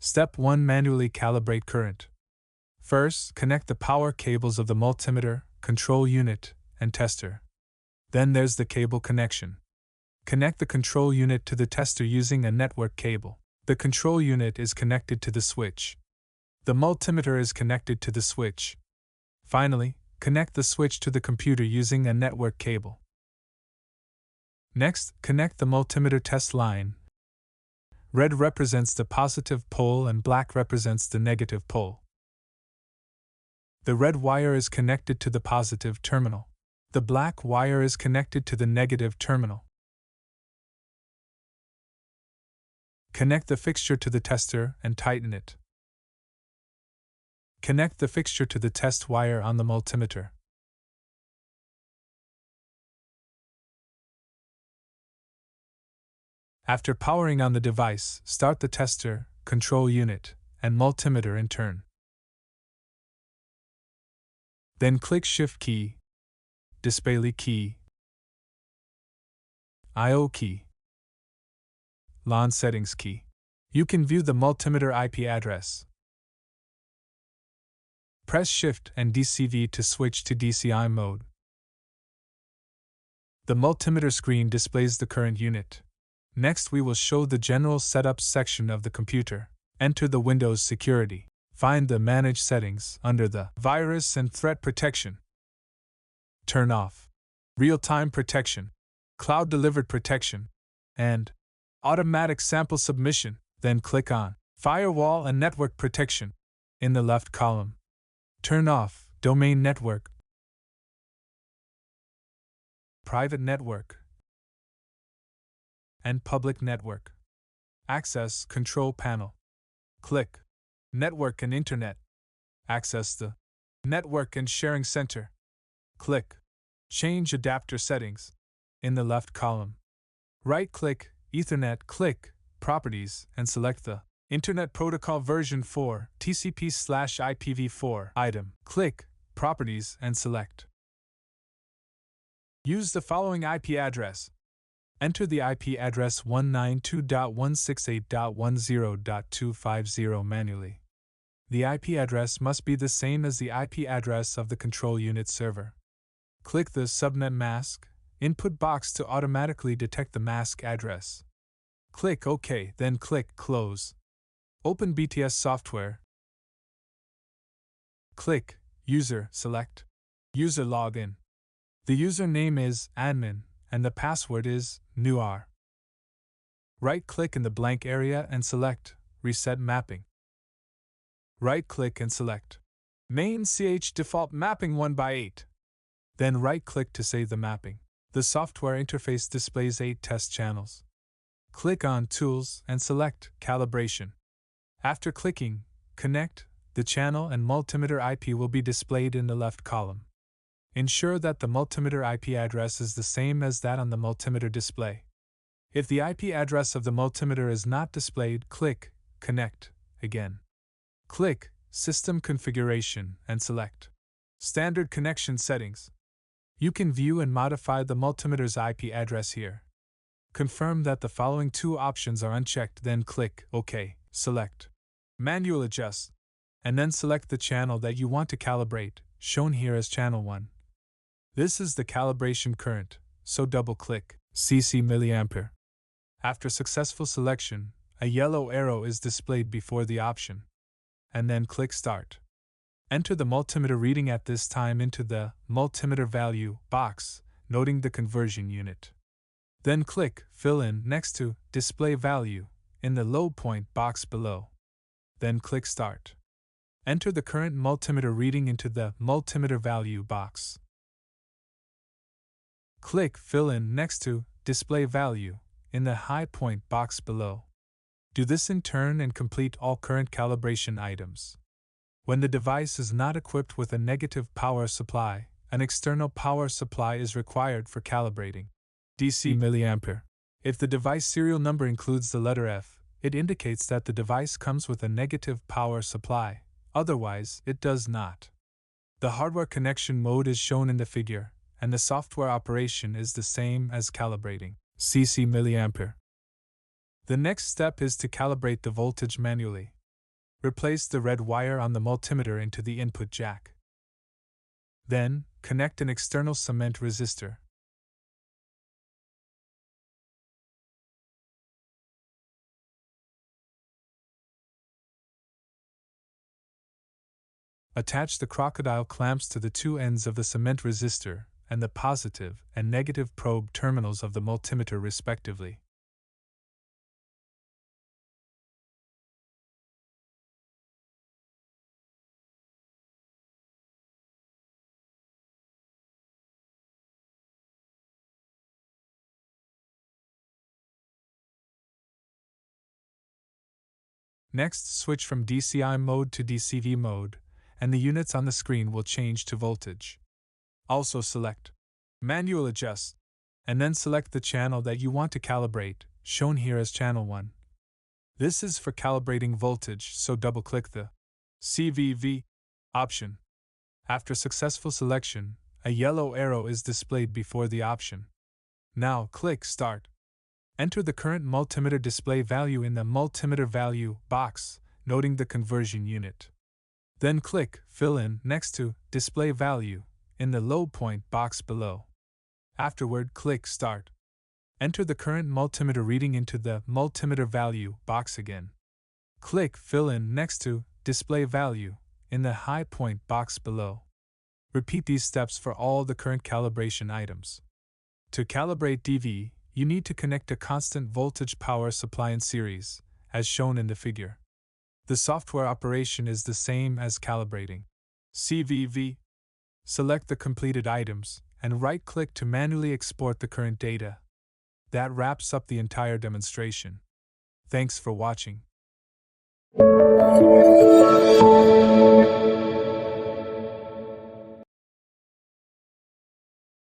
Step 1. Manually calibrate current. First, connect the power cables of the multimeter, control unit, and tester. Then there's the cable connection. Connect the control unit to the tester using a network cable. The control unit is connected to the switch. The multimeter is connected to the switch. Finally, connect the switch to the computer using a network cable. Next, connect the multimeter test line. Red represents the positive pole and black represents the negative pole. The red wire is connected to the positive terminal. The black wire is connected to the negative terminal. Connect the fixture to the tester and tighten it. Connect the fixture to the test wire on the multimeter. After powering on the device, start the tester, control unit, and multimeter in turn. Then click Shift key, Display key, I/O key, LAN settings key. You can view the multimeter IP address. Press Shift and DCV to switch to DCI mode. The multimeter screen displays the current unit. Next, we will show the general setup section of the computer. Enter the Windows Security. Find the Manage Settings under the Virus and Threat Protection. Turn off Real-Time Protection, Cloud-Delivered Protection, and Automatic Sample Submission. Then click on Firewall and Network Protection in the left column. Turn off Domain Network, Private Network, and Public Network. Access Control Panel. Click Network and Internet. Access the Network and Sharing Center. Click Change Adapter Settings in the left column. Right-click Ethernet, click Properties, and select the Internet Protocol version 4 TCP/IPv4 item. Click Properties and select. Use the following IP address. Enter the IP address 192.168.10.250 manually. The IP address must be the same as the IP address of the control unit server. Click the Subnet Mask input box to automatically detect the mask address. Click OK, then click Close. Open BTS software. Click User, select User Login. The username is admin and the password is Neware. Right-click in the blank area and select Reset Mapping. Right-click and select Main CH Default Mapping 1x8. Then right-click to save the mapping. The software interface displays 8 test channels. Click on Tools and select Calibration. After clicking Connect, the channel and multimeter IP will be displayed in the left column. Ensure that the multimeter IP address is the same as that on the multimeter display. If the IP address of the multimeter is not displayed, click Connect again. Click System Configuration and select Standard Connection Settings. You can view and modify the multimeter's IP address here. Confirm that the following two options are unchecked, then click OK. Select Manual Adjust, and then select the channel that you want to calibrate, shown here as Channel 1. This is the calibration current, so double-click cc mA. After successful selection, a yellow arrow is displayed before the option, and then click Start. Enter the multimeter reading at this time into the Multimeter Value box, noting the conversion unit. Then click Fill in next to Display Value in the low point box below. Then click Start. Enter the current multimeter reading into the Multimeter Value box. Click Fill in next to Display Value in the high point box below. Do this in turn and complete all current calibration items. When the device is not equipped with a negative power supply, an external power supply is required for calibrating. DC mA. If the device serial number includes the letter F, it indicates that the device comes with a negative power supply, otherwise it does not. The hardware connection mode is shown in the figure, and the software operation is the same as calibrating. cc mA. The next step is to calibrate the voltage manually. Replace the red wire on the multimeter into the input jack. Then, connect an external cement resistor. Attach the crocodile clamps to the two ends of the cement resistor and the positive and negative probe terminals of the multimeter respectively. Next, switch from DCI mode to DCV mode, and the units on the screen will change to voltage. Also select Manual Adjust, and then select the channel that you want to calibrate, shown here as Channel 1. This is for calibrating voltage, so double-click the CVV option. After successful selection, a yellow arrow is displayed before the option. Now click Start. Enter the current multimeter display value in the multimeter value box, noting the conversion unit. Then click Fill in next to Display Value in the low point box below. Afterward, click Start. Enter the current multimeter reading into the multimeter value box again. Click Fill in next to Display Value in the high point box below. Repeat these steps for all the current calibration items. To calibrate DV, you need to connect a constant voltage power supply in series, as shown in the figure. The software operation is the same as calibrating. CVV. Select the completed items, and right-click to manually export the current data. That wraps up the entire demonstration. Thanks for watching.